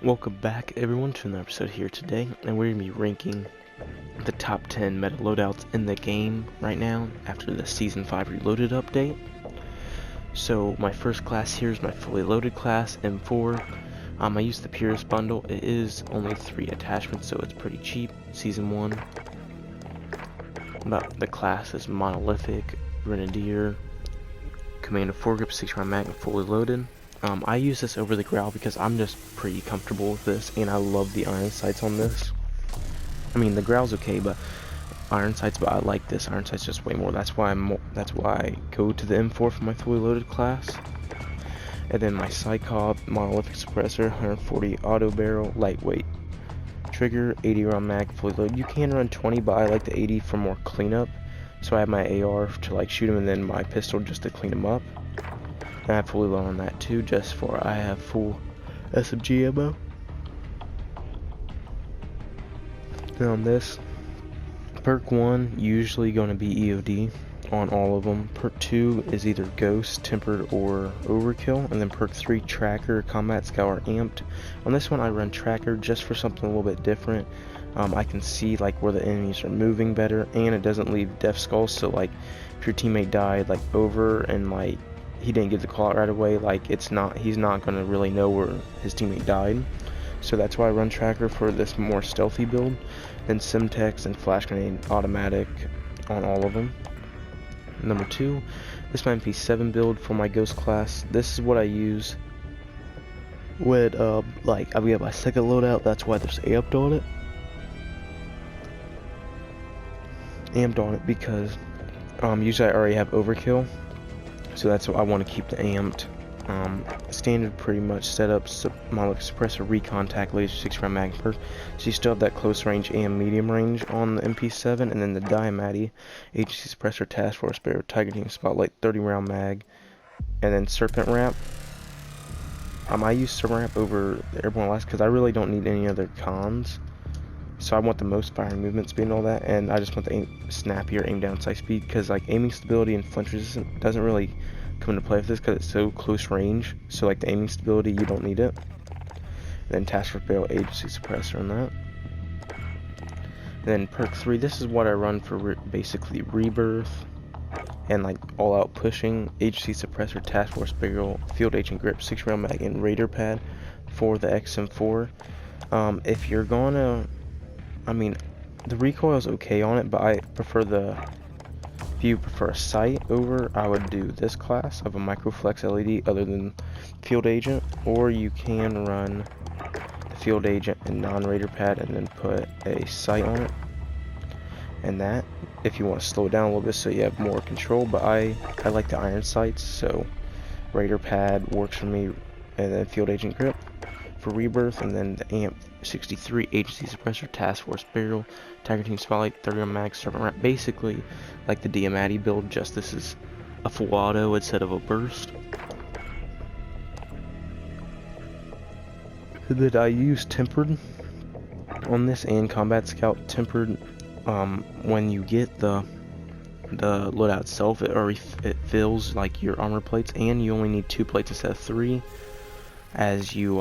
Welcome back everyone to another episode here today, and we're going to be ranking the top 10 meta loadouts in the game right now after the Season 5 Reloaded update. So my first class here is my fully loaded class, M4. I used the Purist bundle. It is only 3 attachments, so it's pretty cheap, Season 1. But the class is Monolithic, Grenadier, Commander foregrip, 6-round mag, and fully loaded. I use this over the Growl because I'm just pretty comfortable with this, and I love the iron sights on this. I mean, the Growl's okay, but I like this iron sights just way more. That's why I go to the M4 for my fully loaded class. And then my Psychop, monolithic suppressor, 140 auto barrel, lightweight trigger, 80 round mag, fully loaded. You can run 20, but I like the 80 for more cleanup. So I have my AR to like shoot him, and then my pistol just to clean him up. And I have fully low on that too, just for I have full SMG ammo. And on this, perk 1 usually going to be EOD on all of them. Perk 2 is either Ghost, Tempered, or Overkill. And then perk 3, Tracker, Combat Scout, or Amped. On this one I run Tracker just for something a little bit different. I can see like where the enemies are moving better, and it doesn't leave death skulls, so like if your teammate died like over and like he didn't get the call out right away, like he's not going to really know where his teammate died. So that's why I run Tracker for this more stealthy build. Then Simtex and Flash Grenade automatic on all of them. Number 2, this is my MP7 build for my Ghost class. This is what I use when like we have my second loadout. That's why there's amped on it. Amped on it because usually I already have Overkill. So that's what I want to keep the amped. Standard pretty much setup, monolithic suppressor, recontact, laser, 6-round mag perk. So you still have that close range and medium range on the MP7, and then the Diamati, agency suppressor, task force barrel, tiger team spotlight, 30-round mag, and then serpent wrap. I use serpent wrap over the airborne last because I really don't need any other cons. So I want the most firing movement speed and all that, and I just want the snappier aim down sight speed, because like aiming stability and flinch resistance doesn't really come into play with this because it's so close range. So like the aiming stability, you don't need it. And then task force barrel, agency suppressor on that. And then perk 3, this is what I run for basically rebirth and like all out pushing, agency suppressor, task force barrel, field agent grip, 6-round mag, and raider pad for the XM4. If you're gonna, I mean, the recoil is okay on it, but I prefer if you prefer a sight over, I would do this class of a microflex LED other than field agent, or you can run the field agent and non-raider pad and then put a sight on it. And that, if you want to slow it down a little bit so you have more control, but I like the iron sights, so raider pad works for me, and then field agent grip for rebirth, and then the amp 63 agency suppressor, task force barrel, tiger team spotlight, 30 mag, serpent wrap. Basically like the Diamati build, just this is a full auto instead of a burst. That I use tempered on this and combat scout. Tempered, when you get the loadout itself, it fills like your armor plates, and you only need 2 plates instead of 3 as you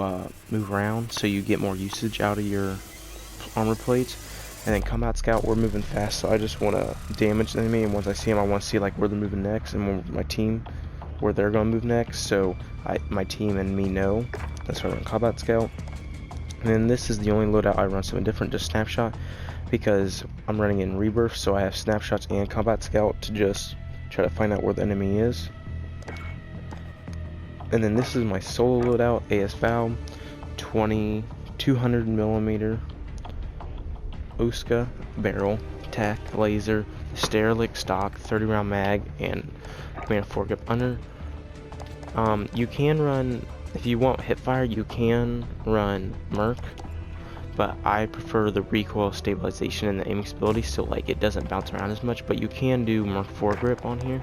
move around, so you get more usage out of your armor plates. And then combat scout, we're moving fast, so I just want to damage the enemy, and once I see them, I want to see like where they're moving next, and my team where they're going to move next, so my team and me know. That's why I run combat scout. And then this is the only loadout I run something different, just snapshot, because I'm running in rebirth, so I have snapshots and combat scout to just try to find out where the enemy is. And then this is my solo loadout, AS Valve, 200 millimeter Osca barrel, tac, laser, Sterling stock, 30 round mag, and Commander foregrip under. You can run, if you want hipfire, you can run Merc, but I prefer the recoil stabilization and the aiming stability, so like it doesn't bounce around as much. But you can do Merc foregrip on here.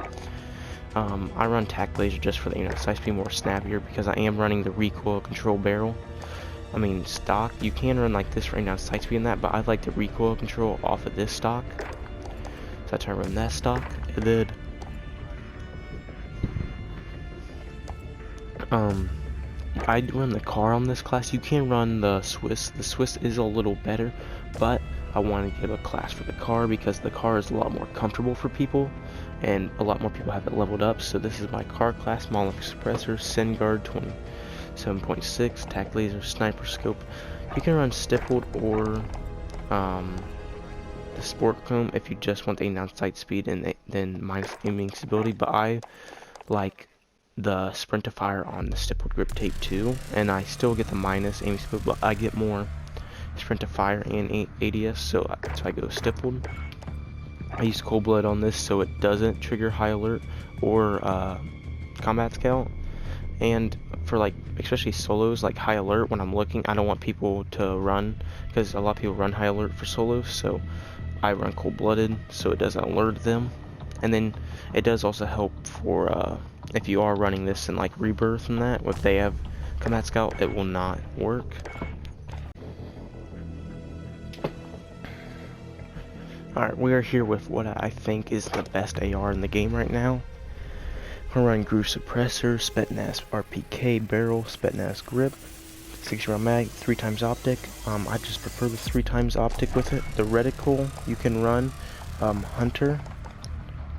I run tac laser just for the sight speed, more snappier, because I am running the recoil control barrel. I mean stock, you can run like this right now, sight speed in that, but I like the recoil control off of this stock, so that's why I run that stock. And then I run the car on this class. You can run the Swiss. The Swiss is a little better, but I want to give a class for the car because the car is a lot more comfortable for people, and a lot more people have it leveled up. So this is my car class: Moloch Suppressor, Sin Guard 27.6, Tac Laser, Sniper Scope. You can run Stippled or the Sport Chrome if you just want the aim down sight speed and then minus aiming stability. But I like the sprint to fire on the Stippled grip tape too, and I still get the minus aiming speed, but I get more sprint to fire and ADS, so I go Stippled. I use Cold Blood on this so it doesn't trigger High Alert or Combat Scout. And for like especially solos, like High Alert, when I'm looking, I don't want people to run because a lot of people run High Alert for solos, so I run Cold Blooded so it doesn't alert them. And then it does also help for if you are running this in like Rebirth and that, if they have Combat Scout, it will not work. Alright, we are here with what I think is the best AR in the game right now. We're running Groove Suppressor, Spetsnaz RPK barrel, Spetsnaz grip, 6-round mag, 3x optic. I just prefer the 3x optic with it. The reticle you can run Hunter,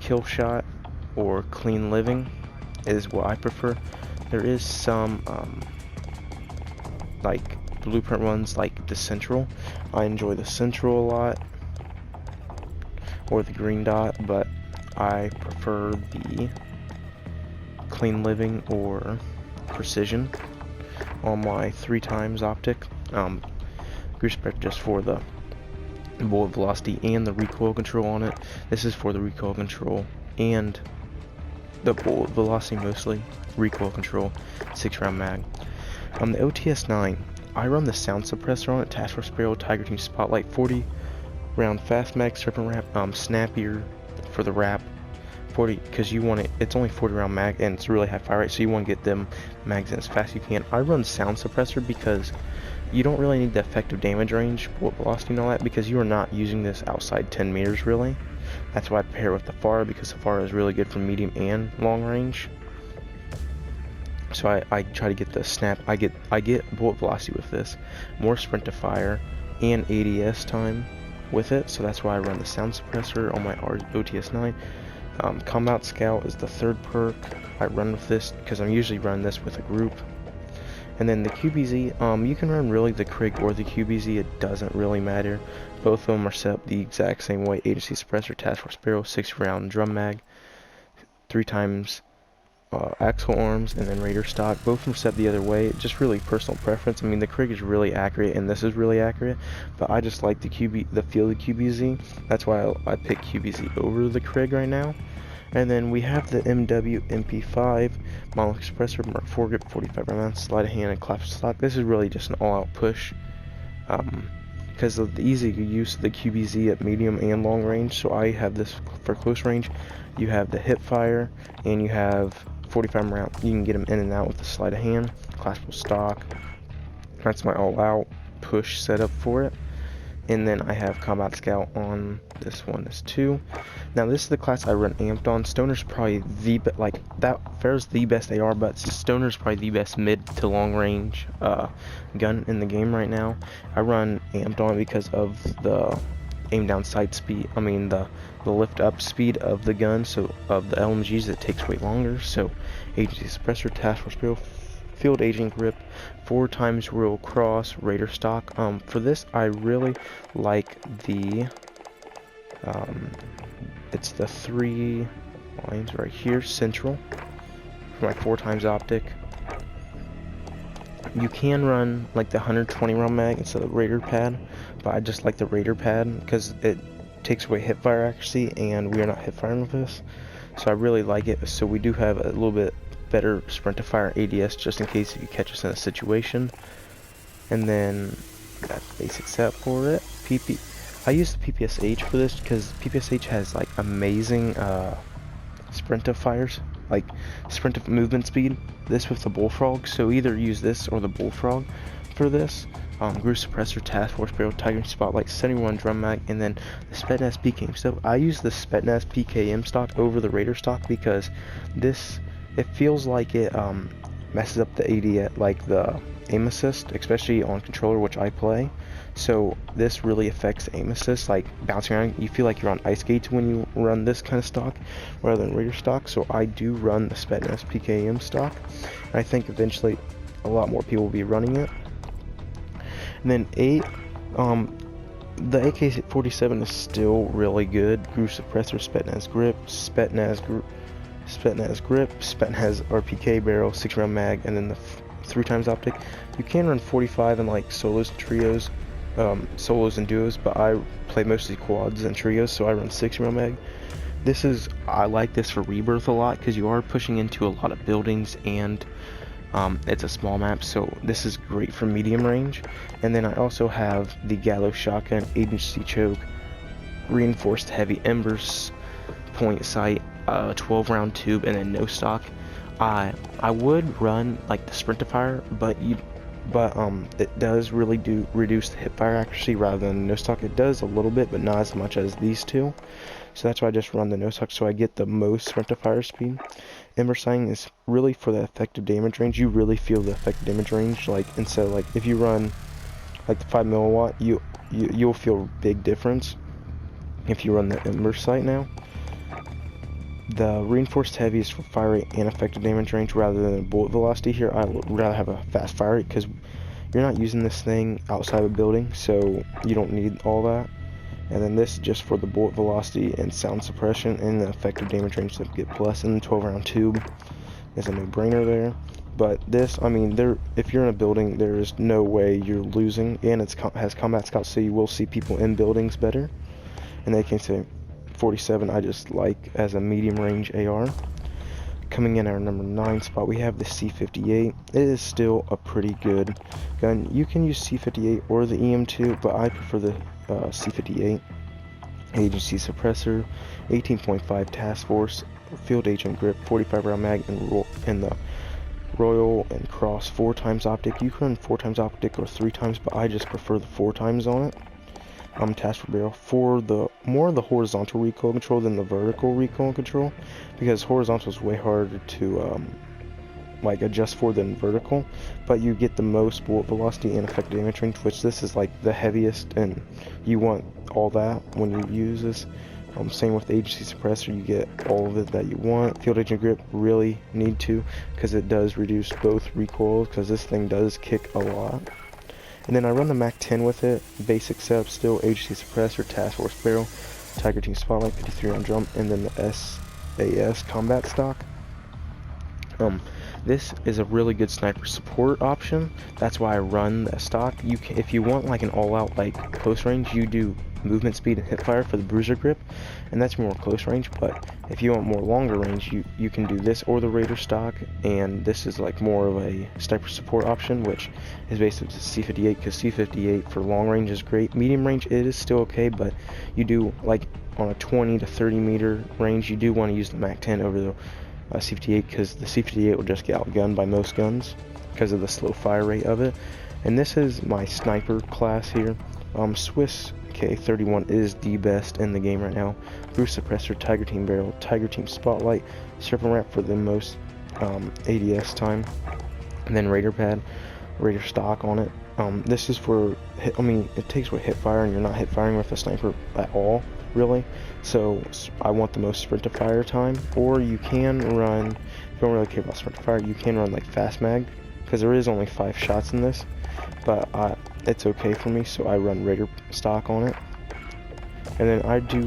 Kill Shot, or Clean Living is what I prefer. There is some like blueprint ones like the Central. I enjoy the Central a lot, or the green dot, but I prefer the Clean Living or Precision on my 3x optic. Groove Suppressor just for the bullet velocity and the recoil control on it. This is for the recoil control and the bullet velocity mostly. Recoil control, 6-round mag. The OTS-9, I run the sound suppressor on it, Task Force Barrel, Tiger Team Spotlight, 40-round fast mag, Serpent Wrap, Snappier for the wrap, 40, because you want it, it's only 40-round mag and it's really high fire rate, so you want to get them mags in as fast as you can. I run sound suppressor because you don't really need the effective damage range, bullet velocity and all that, because you are not using this outside 10 meters really. That's why I pair with the FAR, because the FAR is really good for medium and long range. So I try to get the snap. I get bullet velocity with this, more sprint to fire, and ADS time with it. So that's why I run the sound suppressor on my OTS-9. Combat Scout is the third perk. I run with this because I'm usually running this with a group. And then the QBZ, you can run really the Krig or the QBZ, it doesn't really matter. Both of them are set up the exact same way. Agency Suppressor, Task Force Barrel, 6-round drum mag, 3x axle arms, and then Raider stock. Both of them set the other way, just really personal preference. I mean, the Krig is really accurate and this is really accurate, but I just like the feel of the QBZ. That's why I pick QBZ over the Krig right now. And then we have the MW MP5 Moloch Suppressor, Mark 4 grip, 45 rounds, sleight of hand, and clap stock. This is really just an all-out push because of the easy use of the QBZ at medium and long range. So I have this for close range. You have the hip fire, and you have 45 round. You can get them in and out with the sleight of hand, claspable stock. That's my all-out push setup for it. And then I have Combat Scout on this one as 2. Now this is the class I run amped on. Stoner's probably the Fair's the best AR, but Stoner's probably the best mid to long range gun in the game right now. I run amped on because of the aim down sight speed. I mean the lift up speed of the gun. So of the LMGs, it takes way longer. So Agency Suppressor, Task Force Barrel, Field Agent grip, 4x Royal Cross, Raider stock. For this, I really like the it's the 3 lines right here, Central, for my 4x optic. You can run like the 120 round mag instead of the Raider pad, but I just like the Raider pad because it takes away hip fire accuracy, and we are not hip firing with this, so I really like it. So we do have a little bit better sprint to fire ADS just in case if you catch us in a situation. And then that's the basic set for it. I use the PPSH for this because PPSH has like amazing sprint to fires, like sprint to movement speed. This with the Bullfrog, so either use this or the Bullfrog for this. Groove Suppressor, Task Force Barrel, Tiger Spotlight, 71 drum mag, and then the Spetsnaz PKM stuff. I use the Spetsnaz PKM stock over the Raider stock because this, it feels like it messes up the AD, like the aim assist, especially on controller, which I play. So this really affects aim assist, like bouncing around. You feel like you're on ice skates when you run this kind of stock rather than Raider stock. So I do run the Spetsnaz PKM stock. I think eventually a lot more people will be running it. And then the AK-47 is still really good. Groove suppressor, Spetsnaz grip, Spetsnaz RPK barrel, 6-round mag, and then the 3x optic. You can run 45 in like solos and trios, solos and duos, but I play mostly quads and trios, so I run 6-round mag. I like this for Rebirth a lot because you are pushing into a lot of buildings, and it's a small map, so this is great for medium range. And then I also have the Gallo shotgun, agency choke, reinforced heavy embers, point sight, 12-round tube, and then no stock. I would run like the sprint to fire, but it does really reduce the hip fire accuracy rather than no stock. It does a little bit, but not as much as these two. So that's why I just run the no stock, so I get the most sprint to fire speed. Ember sighting is really for the effective damage range. You really feel the effective damage range. Like instead of like if you run like the 5 milliwatt, you'll feel a big difference if you run the ember sight now. The reinforced heavy is for fire rate and effective damage range rather than bullet velocity. Here I would rather have a fast fire rate because you're not using this thing outside of a building, so you don't need all that. And then this is just for the bullet velocity and sound suppression and the effective damage range to get plus. And the 12-round tube is a no-brainer there. But this, I mean, if you're in a building, there is no way you're losing, and it has combat scout, so you will see people in buildings better. And they can say 47 I just like as a medium range AR. Coming in at our number 9 spot, we have the C58. It is still a pretty good gun. You can use C58 or the EM2, but I prefer the C58. Agency suppressor, 18.5 task force, field agent grip, 45 round mag, and the Royal and Cross 4x optic. You can run 4x optic or 3x, but I just prefer the 4x on it. Task for barrel for the more the horizontal recoil control than the vertical recoil control, because horizontal is way harder to like adjust for than vertical, but you get the most bullet velocity and effective damage range, which this is like the heaviest, and you want all that when you use this. Same with the agency suppressor, you get all of it that you want. Field agent grip, really need to, because it does reduce both recoils, because this thing does kick a lot. And then I run the Mac 10 with it, basic setup still, agency suppressor, task force barrel, Tiger Team spotlight, 53 round drum, and then the SAS combat stock. This is a really good sniper support option. That's why I run that stock. If you want like an all-out like close range, you do movement speed and hip fire for the bruiser grip, and that's more close range. But if you want more longer range, you can do this or the Raider stock, and this is like more of a sniper support option, which is basically C58, because C58 for long range is great. Medium range it is still okay, but you do like on a 20 to 30 meter range, you do want to use the Mac 10 over the C58, because the C58 will just get outgunned by most guns because of the slow fire rate of it. And this is my sniper class here. Swiss K31 is the best in the game right now. Groove suppressor, Tiger Team barrel, Tiger Team spotlight, serpent wrap for the most ADS time, and then Raider pad, Raider stock on it. This is for it takes with hip fire, and you're not hip firing with a sniper at all, really. So I want the most sprint to fire time. Or you can run, if you don't really care about sprint to fire, you can run like fast mag, because there is only 5 shots in this, but it's okay for me, so I run Raider stock on it. And then I do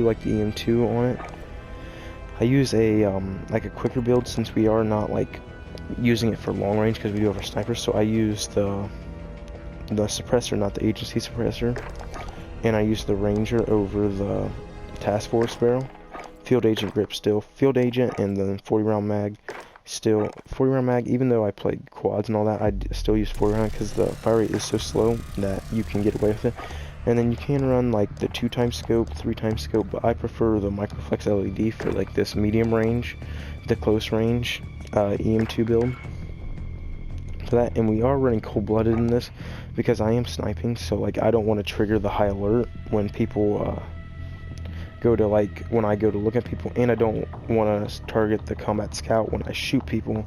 like the EM2 on it. I use a like a quicker build, since we are not like using it for long range because we do have our snipers, so I use the suppressor, not the agency suppressor, and I use the Ranger over the task force barrel. Field agent grip still, field agent, and then 40 round mag still, 40 round mag. Even though I played quads and all that, I still use 40 round because the fire rate is so slow that you can get away with it. And then you can run like the 2x scope, 3x scope, but I prefer the Microflex LED for like this medium range, the close range EM2 build for that. And we are running cold-blooded in this because I am sniping, so like I don't want to trigger the high alert when people when I go to look at people, and I don't want to target the combat scout when I shoot people,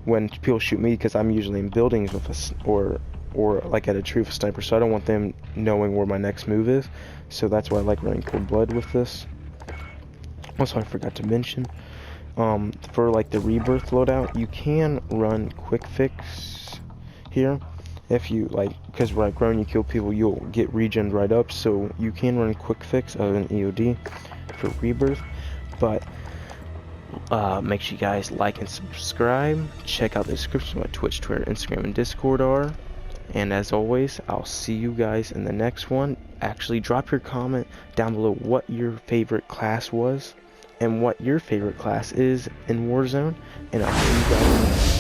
when people shoot me, because I'm usually in buildings with or like at a tree with a sniper, so I don't want them knowing where my next move is. So that's why I like running cold blood with this. Also, I forgot to mention, for like the rebirth loadout, you can run quick fix here. If you like, because like when you kill people, you'll get regened right up, so you can run quick fix other than EOD for rebirth. But make sure you guys like and subscribe. Check out the description of my Twitch, Twitter, Instagram, and Discord are. And as always, I'll see you guys in the next one. Actually, drop your comment down below what your favorite class was and what your favorite class is in Warzone. And I'll see you guys